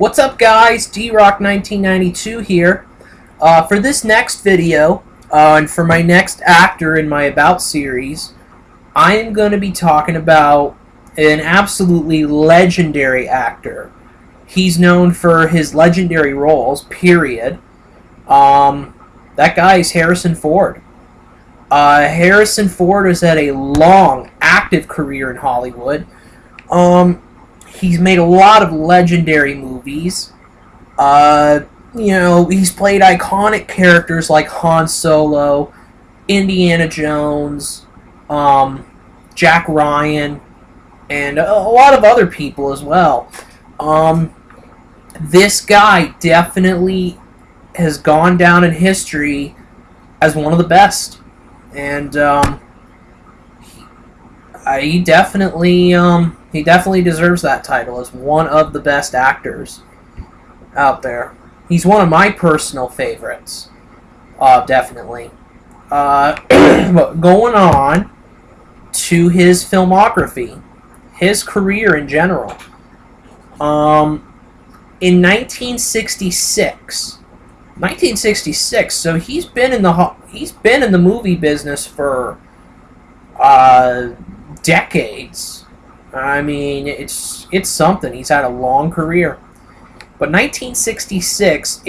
What's up, guys? D-Rock1992 here. For this next video, and for my next actor in my About series, I am going to be talking about an absolutely legendary actor. He's known for his legendary roles, period. That guy is Harrison Ford. Harrison Ford has had a long, active career in Hollywood. He's made a lot of legendary movies. He's played iconic characters like Han Solo, Indiana Jones, Jack Ryan, and a lot of other people as well. This guy definitely has gone down in history as one of the best. And he definitely deserves that title as one of the best actors out there. He's one of my personal favorites, definitely. But going on to his filmography, his career in general. In 1966, so he's been in the movie business for decades. I mean, it's something. He's had a long career. But 1966,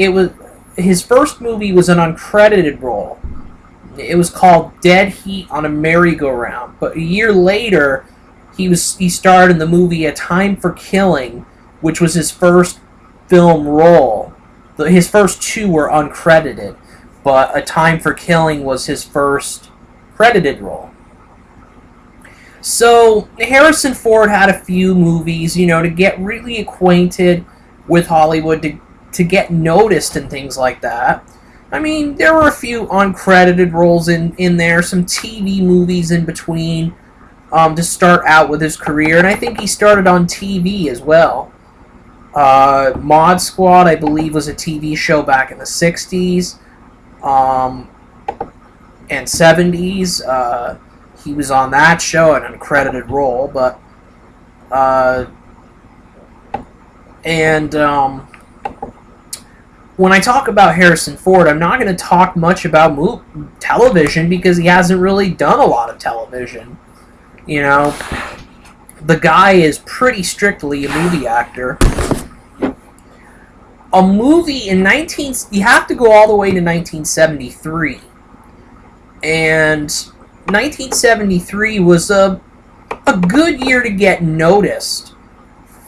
his first movie was an uncredited role. It was called Dead Heat on a Merry-Go-Round. But a year later, he starred in the movie A Time for Killing, which was his first film role. His first two were uncredited, but A Time for Killing was his first credited role. So Harrison Ford had a few movies, to get really acquainted with Hollywood, to get noticed and things like that. I mean, there were a few uncredited roles in there, some TV movies in between, to start out with his career, and I think he started on TV as well. Mod Squad, I believe, was a TV show back in the 60s and 70s. He was on that show, an uncredited role, but when I talk about Harrison Ford, I'm not going to talk much about television because he hasn't really done a lot of television. The guy is pretty strictly a movie actor. A movie in you have to go all the way to 1973. And 1973 was a good year to get noticed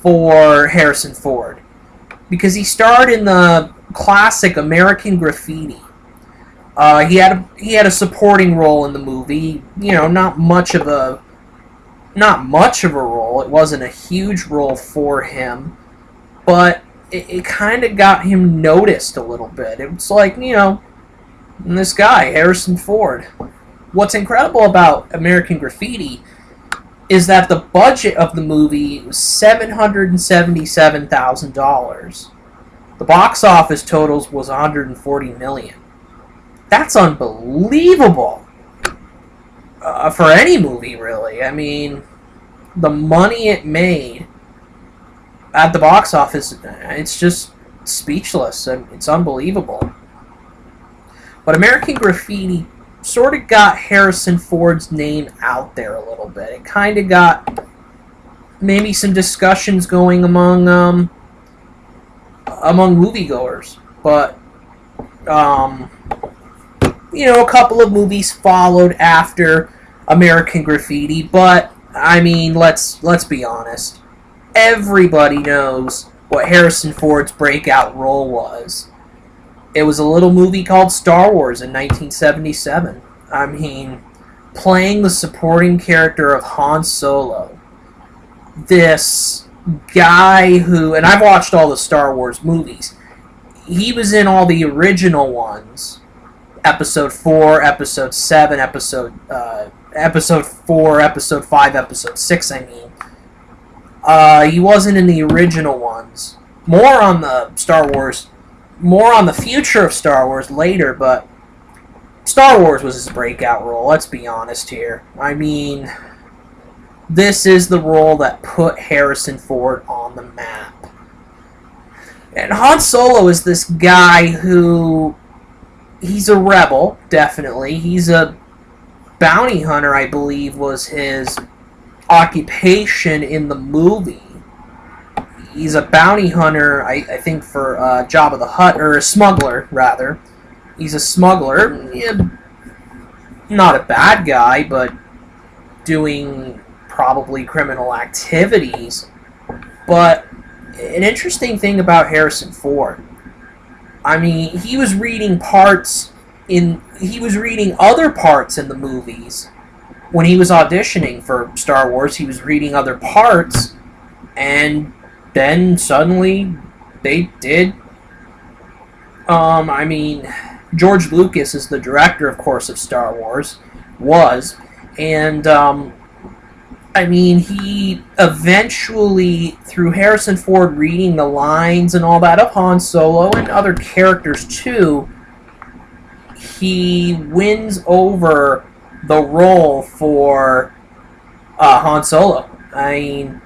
for Harrison Ford, because he starred in the classic American Graffiti. He had a supporting role in the movie. Not much of a role. It wasn't a huge role for him, but it kind of got him noticed a little bit. It was like, this guy, Harrison Ford. What's incredible about American Graffiti is that the budget of the movie was $777,000. The box office totals was $140 million. That's unbelievable for any movie, really. I mean, the money it made at the box office, it's just speechless. It's unbelievable. But American Graffiti sort of got Harrison Ford's name out there a little bit. It kind of got maybe some discussions going among moviegoers. But a couple of movies followed after American Graffiti. But I mean, let's be honest. Everybody knows what Harrison Ford's breakout role was. It was a little movie called Star Wars in 1977. I mean, playing the supporting character of Han Solo. This guy who, and I've watched all the Star Wars movies. He was in all the original ones. Episode 4, Episode 7, Episode 4, Episode 5, Episode 6, I mean. He wasn't in the original ones. More on the future of Star Wars later, but Star Wars was his breakout role, let's be honest here. I mean, this is the role that put Harrison Ford on the map. And Han Solo is this guy who he's a rebel, definitely. He's a bounty hunter, I believe, was his occupation in the movie. He's a bounty hunter, I think, for Jabba the Hutt, or a smuggler, rather. He's a smuggler. Yeah, not a bad guy, but doing probably criminal activities. But an interesting thing about Harrison Ford, I mean, he was reading other parts in the movies when he was auditioning for Star Wars. He was reading other parts, and then suddenly they did. I mean, George Lucas is the director, of course, of Star Wars, and I mean, he eventually, through Harrison Ford reading the lines and all that of Han Solo and other characters too, he wins over the role for Han Solo. I mean,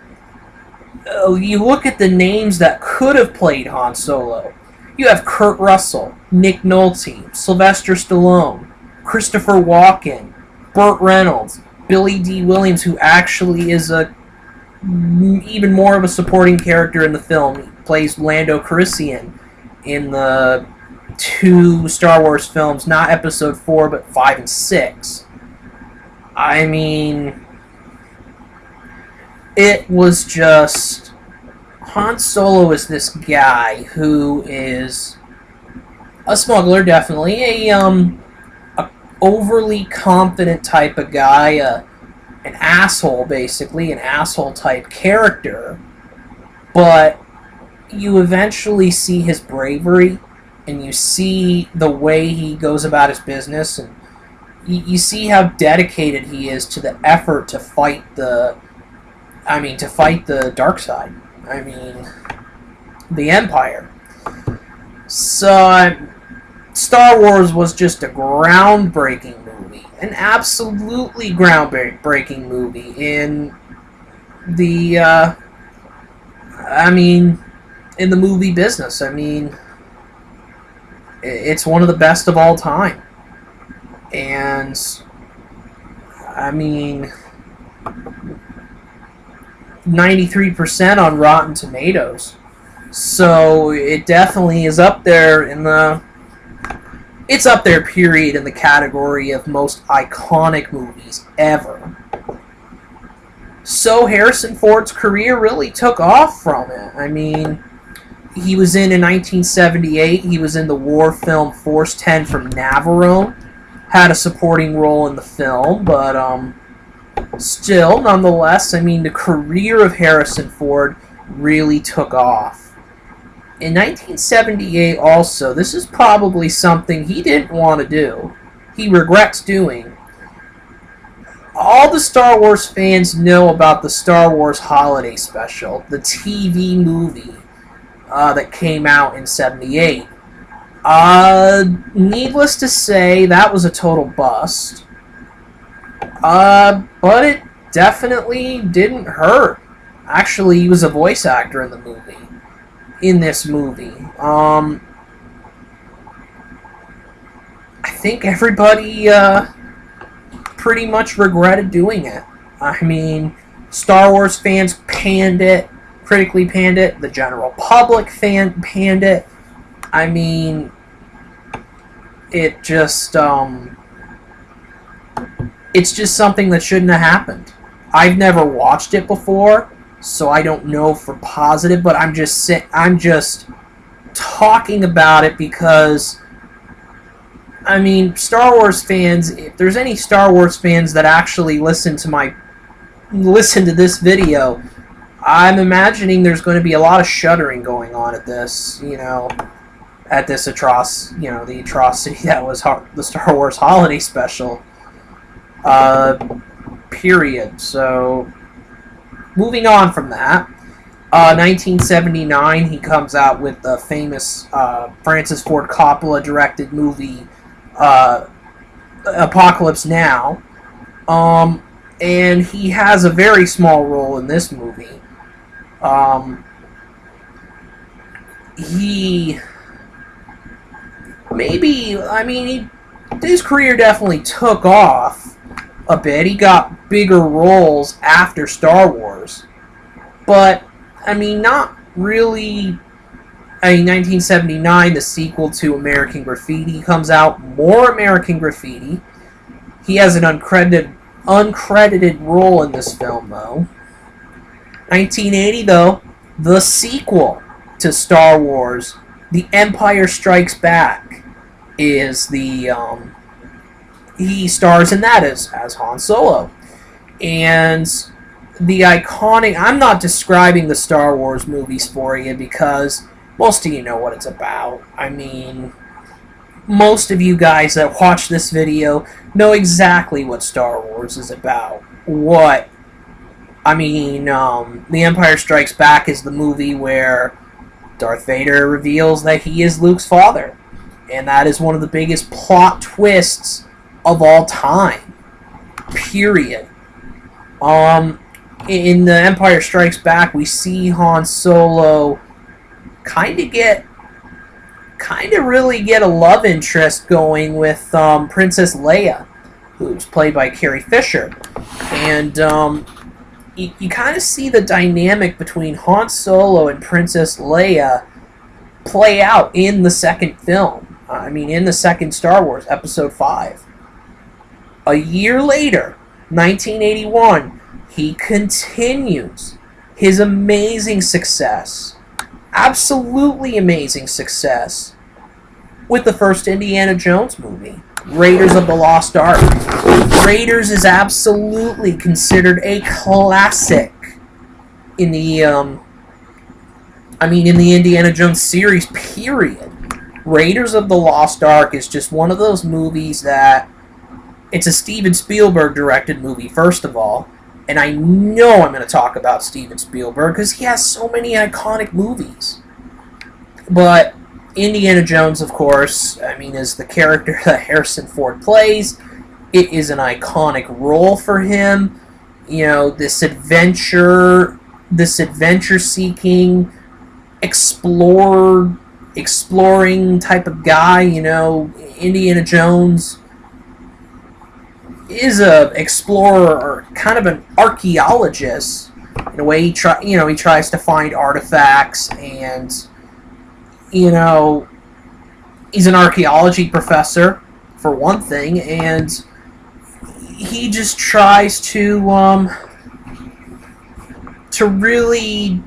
you look at the names that could have played Han Solo. You have Kurt Russell, Nick Nolte, Sylvester Stallone, Christopher Walken, Burt Reynolds, Billy D. Williams, who actually is even more of a supporting character in the film. He plays Lando Calrissian in the 2 Star Wars films, not Episode 4, but 5 and 6. I mean, it was just... Han Solo is this guy who is a smuggler, definitely, a overly confident type of guy, an asshole, basically, an asshole type character, but you eventually see his bravery, and you see the way he goes about his business, and you see how dedicated he is to the effort to fight the dark side. I mean, the Empire. So, Star Wars was just a groundbreaking movie. An absolutely groundbreaking movie in the, in the movie business. I mean, it's one of the best of all time. And, I mean, 93% on Rotten Tomatoes. So it definitely is up there it's up there, period, in the category of most iconic movies ever. So Harrison Ford's career really took off from it. I mean, he was in 1978, he was in the war film Force 10 from Navarone, had a supporting role in the film, but still, nonetheless, I mean, the career of Harrison Ford really took off. In 1978 also, this is probably something he didn't want to do. He regrets doing. All the Star Wars fans know about the Star Wars Holiday Special, the TV movie that came out in 78. Needless to say, that was a total bust. But it definitely didn't hurt. Actually, he was a voice actor in the movie. In this movie. I think everybody pretty much regretted doing it. I mean, Star Wars fans panned it, critically panned it, the general public panned it. I mean, it just, it's just something that shouldn't have happened. I've never watched it before, so I don't know for positive, but I'm just talking about it because, I mean, Star Wars fans, if there's any Star Wars fans that actually listen to this video, I'm imagining there's going to be a lot of shuddering going on at this, at this the atrocity that was the Star Wars Holiday Special, period. So, moving on from that, 1979, he comes out with the famous Francis Ford Coppola directed movie Apocalypse Now, and he has a very small role in this movie. he his career definitely took off a bit. He got bigger roles after Star Wars, but not really. 1979, the sequel to American Graffiti comes out. More American Graffiti. He has an uncredited role in this film, though. 1980, though, the sequel to Star Wars, The Empire Strikes Back, is the he stars in that as Han Solo, and the iconic. I'm not describing the Star Wars movies for you because most of you know what it's about. Most of you guys that watch this video know exactly what Star Wars is about. The Empire Strikes Back is the movie where Darth Vader reveals that he is Luke's father. And that is one of the biggest plot twists of all time. Period. In The Empire Strikes Back, we see Han Solo kind of really get a love interest going with Princess Leia, who's played by Carrie Fisher. And you kind of see the dynamic between Han Solo and Princess Leia play out in the second film. In the second Star Wars, Episode 5. A year later, 1981, he continues his amazing success, absolutely amazing success, with the first Indiana Jones movie, Raiders of the Lost Ark. Raiders is absolutely considered a classic in the in the Indiana Jones series, period. Raiders of the Lost Ark is just one of those movies that it's a Steven Spielberg directed movie, first of all. And I know I'm going to talk about Steven Spielberg because he has so many iconic movies. But Indiana Jones, of course, is the character that Harrison Ford plays. It is an iconic role for him. This adventure-seeking, exploring type of guy. Indiana Jones is a explorer or kind of an archaeologist in a way. He tries to find artifacts, and he's an archaeology professor for one thing, and he just tries to really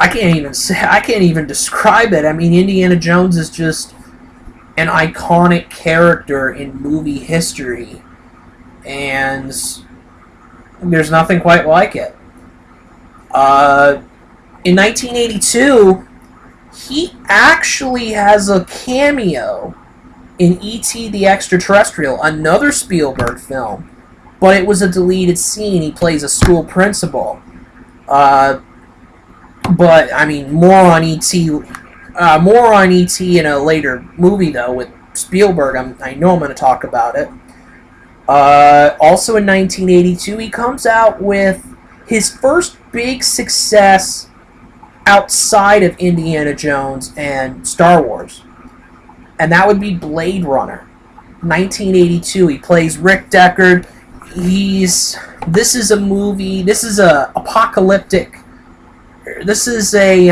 I can't even describe it. Indiana Jones is just an iconic character in movie history, and there's nothing quite like it. In 1982, he actually has a cameo in E.T. the Extraterrestrial, another Spielberg film, but it was a deleted scene. He plays a school principal. More on E.T. More on E.T. in a later movie, though, with Spielberg. I know I'm going to talk about it. Also in 1982, he comes out with his first big success outside of Indiana Jones and Star Wars. And that would be Blade Runner. 1982, he plays Rick Deckard. This is a movie, this is a apocalyptic, this is a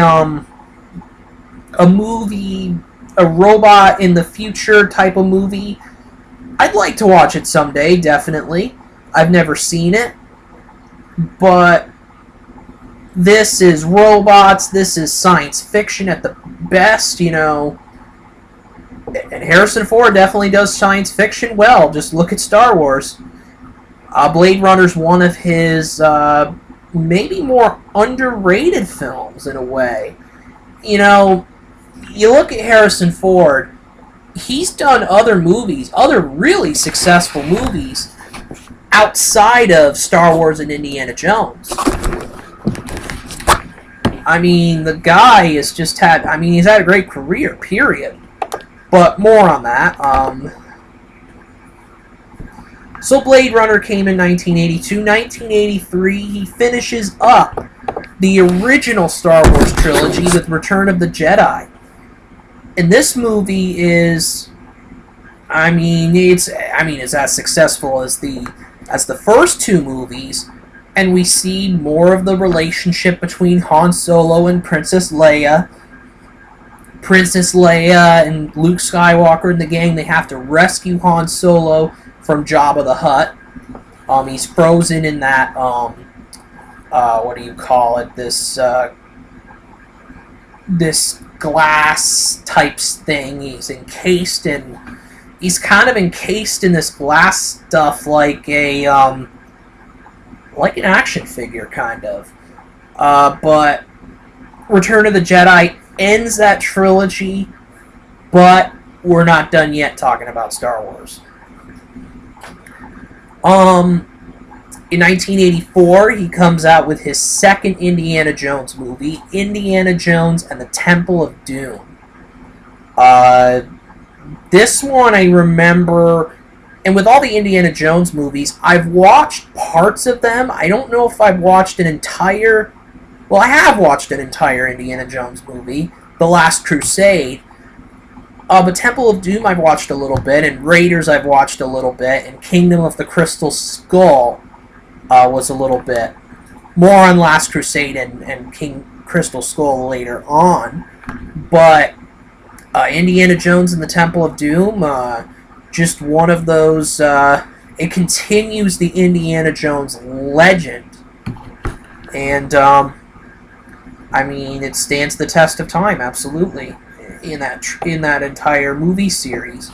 movie, a robot in the future type of movie. I'd like to watch it someday, definitely. I've never seen it. But this is robots, this is science fiction at the best, And Harrison Ford definitely does science fiction well. Just look at Star Wars. Blade Runner's one of his maybe more underrated films in a way. You look at Harrison Ford, he's done other movies, other really successful movies outside of Star Wars and Indiana Jones. The guy has just had, he's had a great career, period. But more on that. So Blade Runner came in 1982. 1983, he finishes up the original Star Wars trilogy with Return of the Jedi. And this movie is, it's as successful as the first two movies, and we see more of the relationship between Han Solo and Princess Leia. Princess Leia and Luke Skywalker and the gang, they have to rescue Han Solo from Jabba the Hutt. He's frozen in that, what do you call it, this glass types thing. He's kind of encased in this glass stuff like an action figure, kind of. But Return of the Jedi ends that trilogy, but we're not done yet talking about Star Wars. In 1984, he comes out with his second Indiana Jones movie, Indiana Jones and the Temple of Doom. This one I remember, and with all the Indiana Jones movies, I've watched parts of them. I don't know if I've watched an entire... Well, I have watched an entire Indiana Jones movie, The Last Crusade. But Temple of Doom I've watched a little bit, and Raiders I've watched a little bit, and Kingdom of the Crystal Skull was a little bit. More on Last Crusade and King Crystal Skull later on. But Indiana Jones and the Temple of Doom, just one of those... it continues the Indiana Jones legend. And... it stands the test of time, absolutely, in that entire movie series.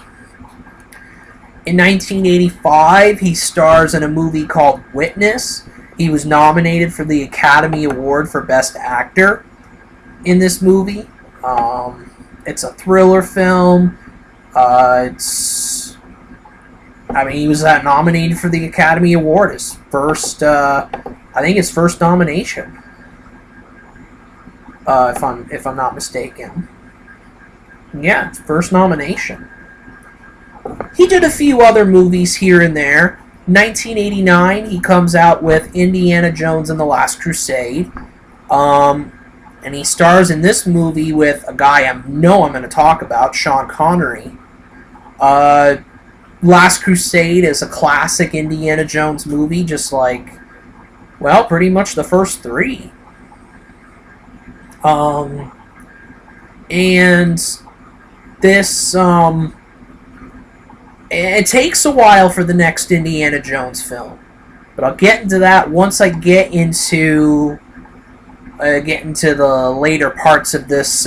In 1985, he stars in a movie called Witness. He was nominated for the Academy Award for Best Actor in this movie. It's a thriller film. He was nominated for the Academy Award. His first nomination. If I'm not mistaken. Yeah, first nomination. He did a few other movies here and there. 1989, he comes out with Indiana Jones and the Last Crusade. And he stars in this movie with a guy I'm going to talk about, Sean Connery. Last Crusade is a classic Indiana Jones movie, just like, well, pretty much the first three. And this, it takes a while for the next Indiana Jones film, but I'll get into that once I get into the later parts of this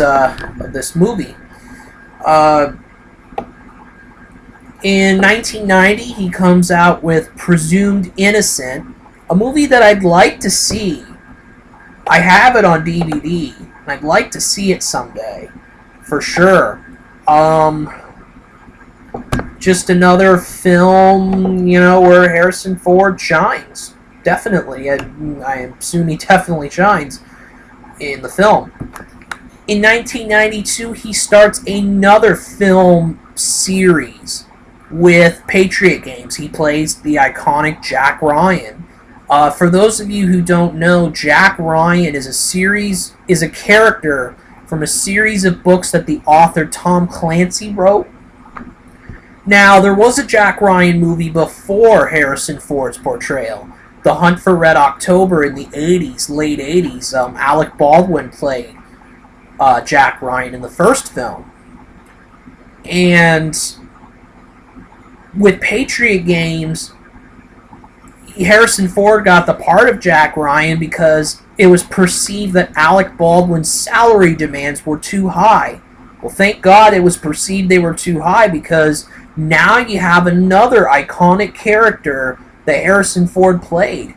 movie. In 1990, he comes out with Presumed Innocent, a movie that I'd like to see. I have it on DVD, and I'd like to see it someday, for sure. Just another film, where Harrison Ford shines. Definitely. I assume he definitely shines in the film. In 1992, he starts another film series with Patriot Games. He plays the iconic Jack Ryan. For those of you who don't know, Jack Ryan is a character from a series of books that the author Tom Clancy wrote. Now, there was a Jack Ryan movie before Harrison Ford's portrayal, The Hunt for Red October in the 80s, late 80s. Alec Baldwin played Jack Ryan in the first film. And with Patriot Games, Harrison Ford got the part of Jack Ryan because it was perceived that Alec Baldwin's salary demands were too high. Well, thank God it was perceived they were too high, because now you have another iconic character that Harrison Ford played.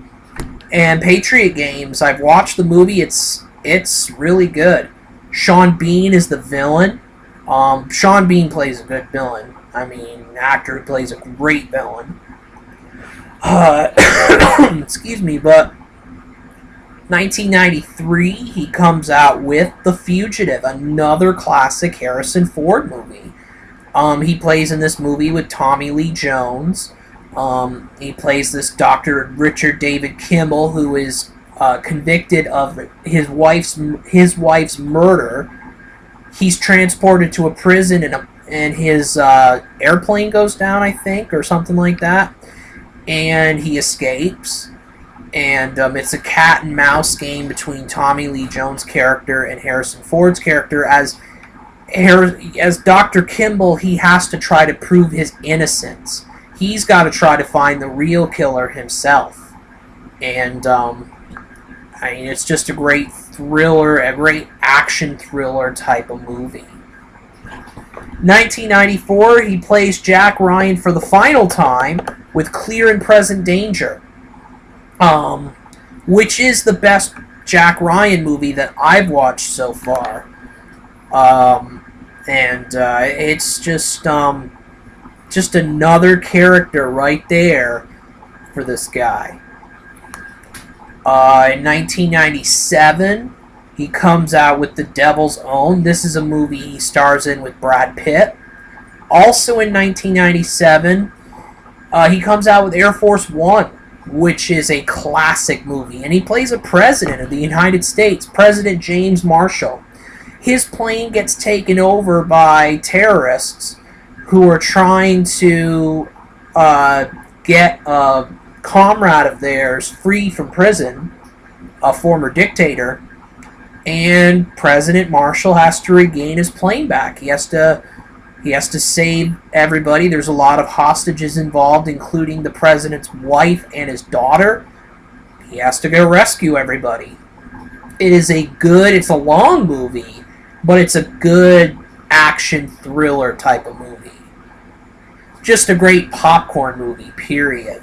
And Patriot Games, I've watched the movie, it's really good. Sean Bean is the villain. Sean Bean plays a good villain. An actor who plays a great villain. Excuse me, but 1993, he comes out with The Fugitive, another classic Harrison Ford movie. He plays in this movie with Tommy Lee Jones. He plays this Dr. Richard David Kimball, who is convicted of his wife's murder. He's transported to a prison, and his airplane goes down, I think, or something like that, and he escapes. And it's a cat and mouse game between Tommy Lee Jones' character and Harrison Ford's character. As Dr. Kimball, he has to try to prove his innocence. He's got to try to find the real killer himself. And I mean, it's just a great thriller, a great action thriller type of movie. 1994, he plays Jack Ryan for the final time with Clear and Present Danger, which is the best Jack Ryan movie that I've watched so far. It's just another character right there for this guy. In 1997, he comes out with The Devil's Own. This is a movie he stars in with Brad Pitt. Also in 1997, he comes out with Air Force One, which is a classic movie. And he plays a president of the United States, President James Marshall. His plane gets taken over by terrorists who are trying to get a comrade of theirs free from prison, a former dictator, and President Marshall has to regain his plane back. He has to save everybody. There's a lot of hostages involved, including the president's wife and his daughter. He has to go rescue everybody. It's a long movie, but it's a good action thriller type of movie. Just a great popcorn movie, period.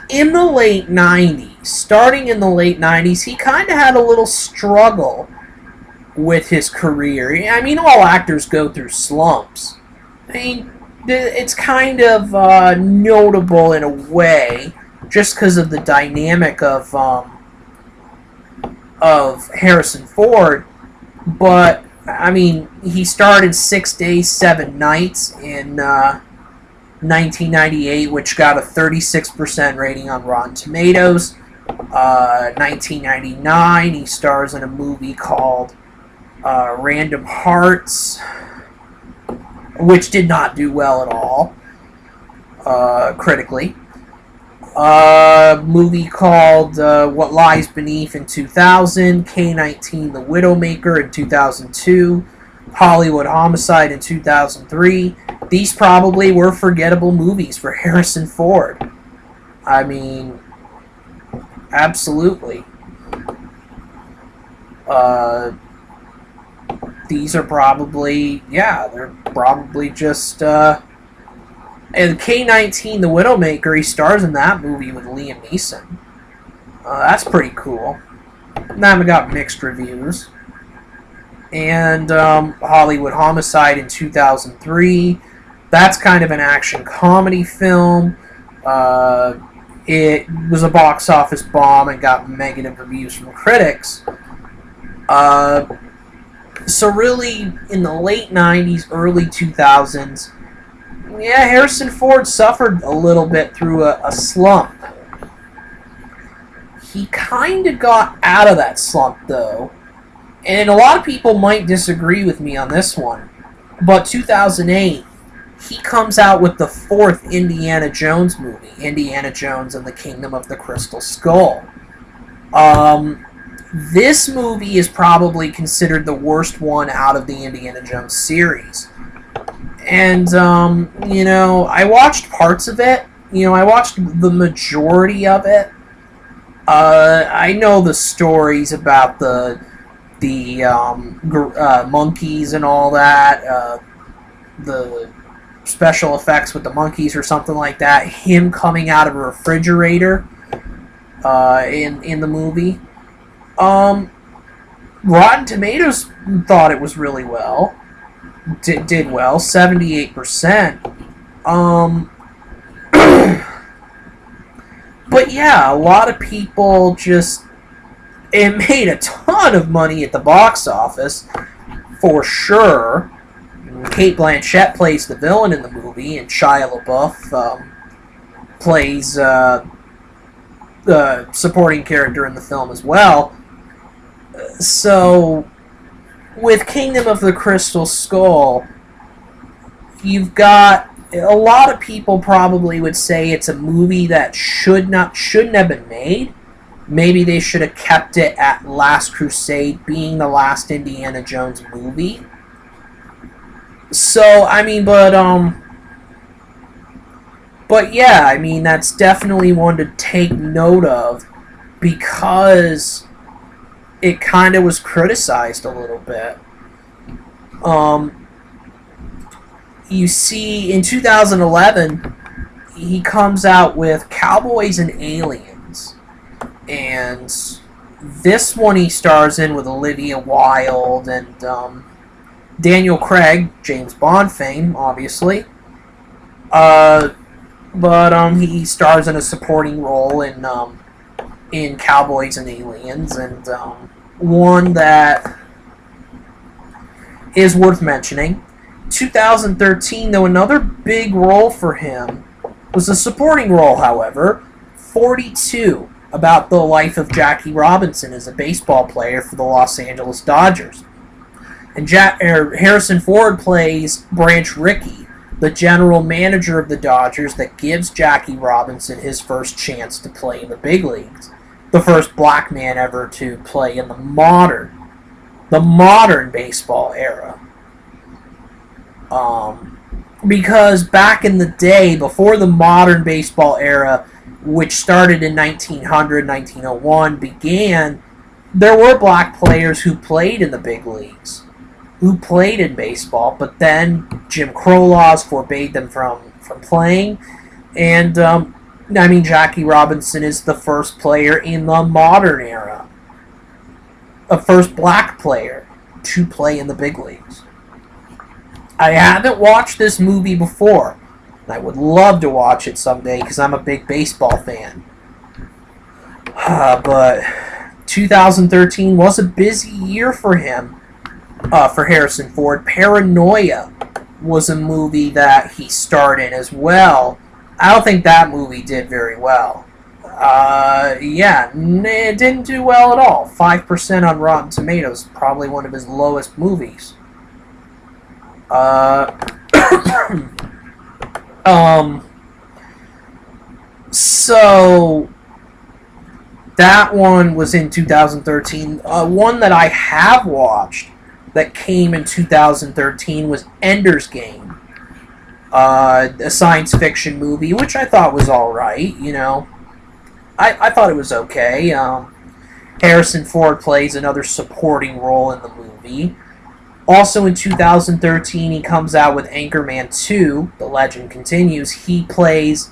In the late 90s, starting in the late 90s, he kind of had a little struggle with his career. I mean, all actors go through slumps. I mean, it's kind of notable in a way, just because of the dynamic of Harrison Ford. But I mean, he started 6 Days, 7 Nights in 1998, which got a 36% rating on Rotten Tomatoes. 1999, he stars in a movie called Random Hearts, which did not do well at all critically. Movie called What Lies Beneath in 2000, K-19 The Widowmaker in 2002, Hollywood Homicide in 2003. These probably were forgettable movies for Harrison Ford. I mean, absolutely. These are probably, they're probably just, and K-19, The Widowmaker, he stars in that movie with Liam Neeson. That's pretty cool. That got mixed reviews. And Hollywood Homicide in 2003. That's kind of an action comedy film. It was a box office bomb and got negative reviews from critics. So really, in the late 90s, early 2000s, Harrison Ford suffered a little bit through a slump. He kind of got out of that slump, though. And a lot of people might disagree with me on this one. But 2008, he comes out with the 4th Indiana Jones movie, Indiana Jones and the Kingdom of the Crystal Skull. This movie is probably considered the worst one out of the Indiana Jones series. And, I watched parts of it. I watched the majority of it. I know the stories about the monkeys and all that. The special effects with the monkeys or something like that. Him coming out of a refrigerator in the movie. Rotten Tomatoes thought it was really well. Did well, 78%. But yeah, a lot of people it made a ton of money at the box office, for sure. Cate Blanchett plays the villain in the movie, and Shia LaBeouf plays the supporting character in the film as well. So, with Kingdom of the Crystal Skull, you've got a lot of people probably would say it's a movie that shouldn't have been made. Maybe they should have kept it at Last Crusade being the last Indiana Jones movie. So, I mean, but yeah, I mean, that's definitely one to take note of because it kind of was criticized a little bit. You see, in 2011, he comes out with Cowboys and Aliens. And this one he stars in with Olivia Wilde and Daniel Craig, James Bond fame, obviously. But he stars in a supporting role in Cowboys and Aliens, and one that is worth mentioning. 2013, though, another big role for him was a supporting role, however, 42, about the life of Jackie Robinson as a baseball player for the Los Angeles Dodgers. And Harrison Ford plays Branch Rickey, the general manager of the Dodgers that gives Jackie Robinson his first chance to play in the big leagues. The first black man ever to play in the modern baseball era. Because back in the day, before the modern baseball era, which started in 1900, 1901, began, there were black players who played in the big leagues, who played in baseball, but then Jim Crow laws forbade them from playing, and, Jackie Robinson is the first player in the modern era, a first black player to play in the big leagues. I haven't watched this movie before, and I would love to watch it someday because I'm a big baseball fan. But 2013 was a busy year for him, for Harrison Ford. Paranoia was a movie that he starred in as well. I don't think that movie did very well. It didn't do well at all. 5% on Rotten Tomatoes, probably one of his lowest movies. So that one was in 2013. One that I have watched that came in 2013 was Ender's Game, a science fiction movie, which I thought was alright, I thought it was okay. Harrison Ford plays another supporting role in the movie. Also in 2013, he comes out with Anchorman 2, The Legend Continues. He plays...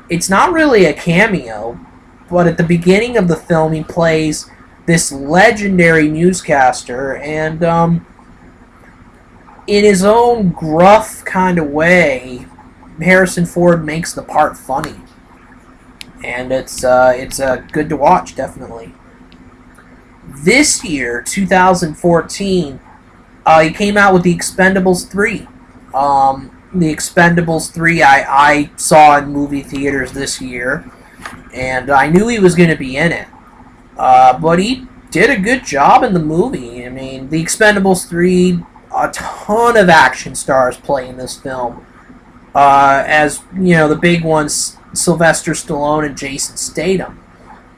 It's not really a cameo, but at the beginning of the film, he plays this legendary newscaster, and in his own gruff kind of way, Harrison Ford makes the part funny. And it's good to watch, definitely. This year, 2014... he came out with The Expendables 3. The Expendables 3 I saw in movie theaters this year, and I knew he was going to be in it. But he did a good job in the movie. I mean, The Expendables 3, a ton of action stars play in this film. As, the big ones, Sylvester Stallone and Jason Statham.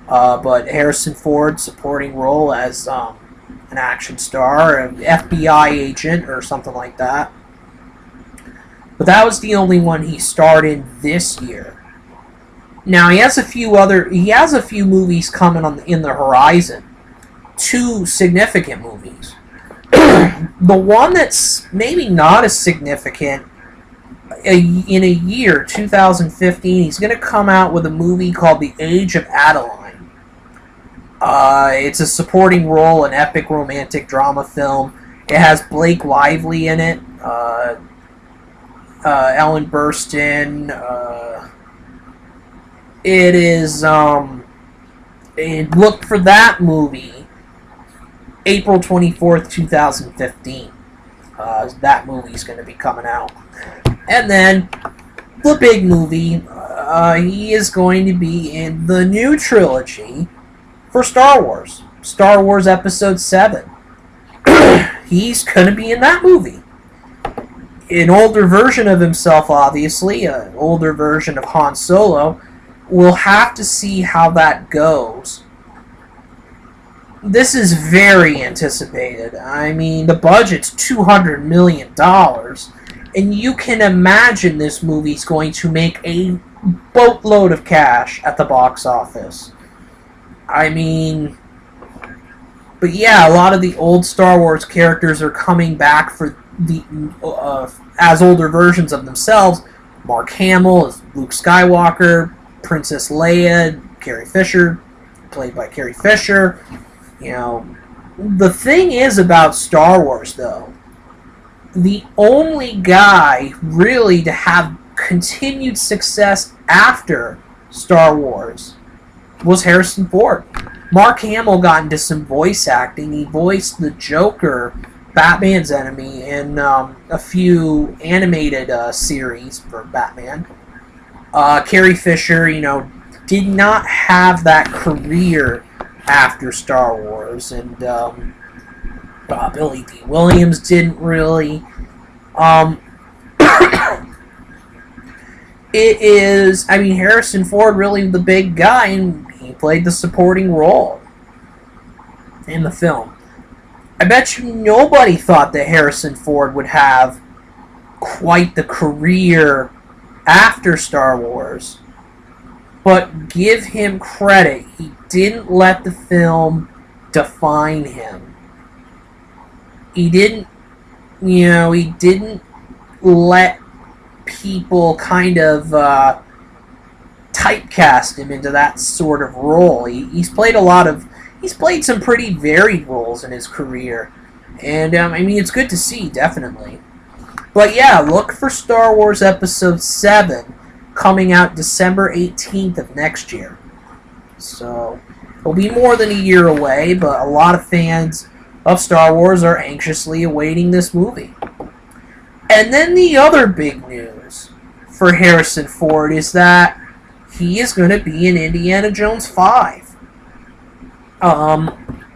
But Harrison Ford, supporting role as... an action star, an FBI agent, or something like that. But that was the only one he starred in this year. Now he has a few movies coming in the horizon. 2 significant movies. The one that's maybe not as significant in a year, 2015, he's going to come out with a movie called The Age of Adaline. It's a supporting role, an epic romantic drama film. It has Blake Lively in it, Ellen Burstyn. It is, look for that movie, April 24th, 2015. That movie's going to be coming out. And then, the big movie, he is going to be in the new trilogy for Star Wars. Star Wars Episode 7. He's going to be in that movie. An older version of himself, obviously, an older version of Han Solo. We'll have to see how that goes. This is very anticipated. I mean, the budget's $200 million. And you can imagine this movie's going to make a boatload of cash at the box office. I mean, but yeah, a lot of the old Star Wars characters are coming back for the as older versions of themselves. Mark Hamill as Luke Skywalker, Princess Leia, Carrie Fisher, played by Carrie Fisher. You know, the thing is about Star Wars, though, the only guy really to have continued success after Star Wars was Harrison Ford. Mark Hamill got into some voice acting. He voiced the Joker, Batman's enemy, in a few animated series for Batman. Carrie Fisher, did not have that career after Star Wars, and Billy D. Williams didn't really. It is, Harrison Ford really the big guy, and he played the supporting role in the film. I bet you nobody thought that Harrison Ford would have quite the career after Star Wars. But give him credit, he didn't let the film define him. He didn't let people kind of typecast him into that sort of role. He's played some pretty varied roles in his career. And, it's good to see, definitely. But yeah, look for Star Wars Episode 7 coming out December 18th of next year. So, it'll be more than a year away, but a lot of fans of Star Wars are anxiously awaiting this movie. And then the other big news for Harrison Ford is that he is going to be in Indiana Jones 5.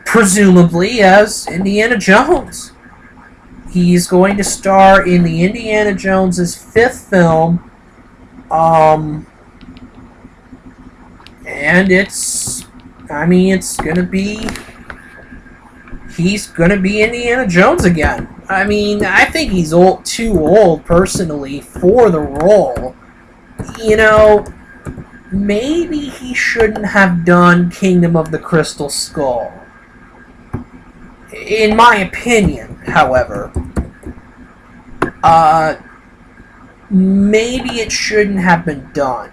Presumably as Indiana Jones. He's going to star in the Indiana Jones' 5th film. And it's going to be... He's going to be Indiana Jones again. I think he's too old, personally, for the role. Maybe he shouldn't have done Kingdom of the Crystal Skull. In my opinion, however. Maybe it shouldn't have been done.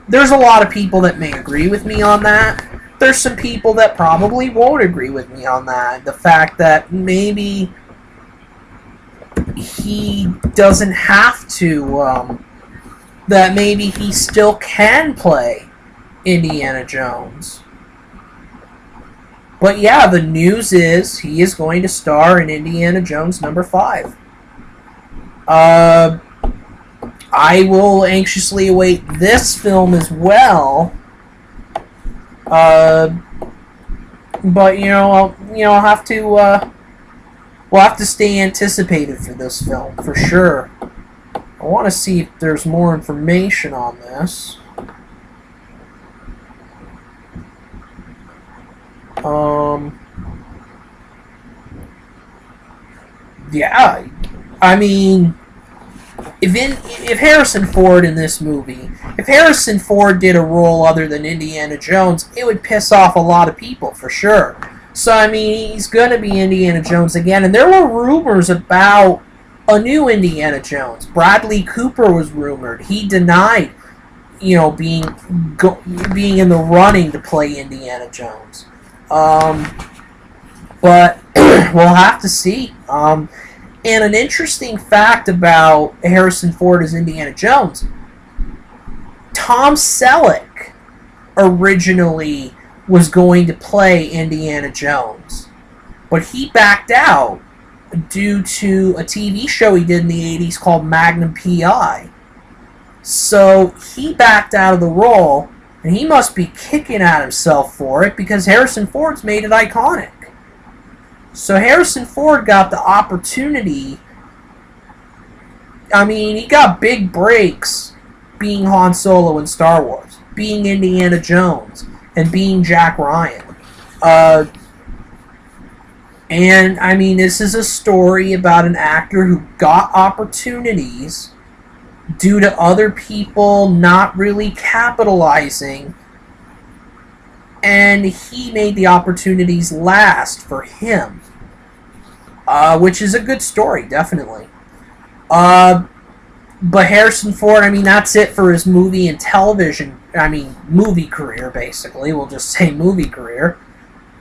There's a lot of people that may agree with me on that. There's some people that probably won't agree with me on that. The fact that maybe he doesn't have to, that maybe he still can play Indiana Jones. But yeah, the news is he is going to star in Indiana Jones number 5. I will anxiously await this film as well. But I'll have to. We'll have to stay anticipated for this film for sure. I want to see if there's more information on this. Yeah, if Harrison Ford in this movie, if Harrison Ford did a role other than Indiana Jones, it would piss off a lot of people for sure. So he's going to be Indiana Jones again, and there were rumors about a new Indiana Jones. Bradley Cooper was rumored. He denied, being in the running to play Indiana Jones. But we'll have to see. And an interesting fact about Harrison Ford as Indiana Jones, Tom Selleck originally was going to play Indiana Jones, but he backed out due to a TV show he did in the 80s called Magnum P.I. So he backed out of the role, and he must be kicking at himself for it because Harrison Ford's made it iconic. So Harrison Ford got the opportunity. I mean, he got big breaks being Han Solo in Star Wars, being Indiana Jones, and being Jack Ryan. And, I mean, this is a story about an actor who got opportunities due to other people not really capitalizing, and he made the opportunities last for him. Which is a good story, definitely. But Harrison Ford, I mean, that's it for his movie and television, movie career, basically. We'll just say movie career.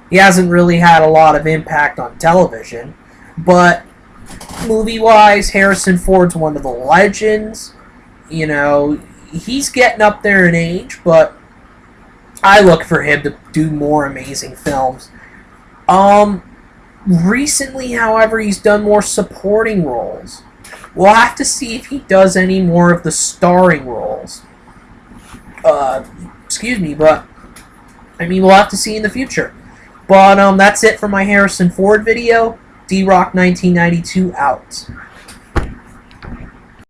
He hasn't really had a lot of impact on television, but movie-wise, Harrison Ford's one of the legends. You know, he's getting up there in age, but I look for him to do more amazing films. Recently, however, he's done more supporting roles. We'll have to see if he does any more of the starring roles. Excuse me, but I mean, we'll have to see in the future. But that's it for my Harrison Ford video. D-Rock 1992 out.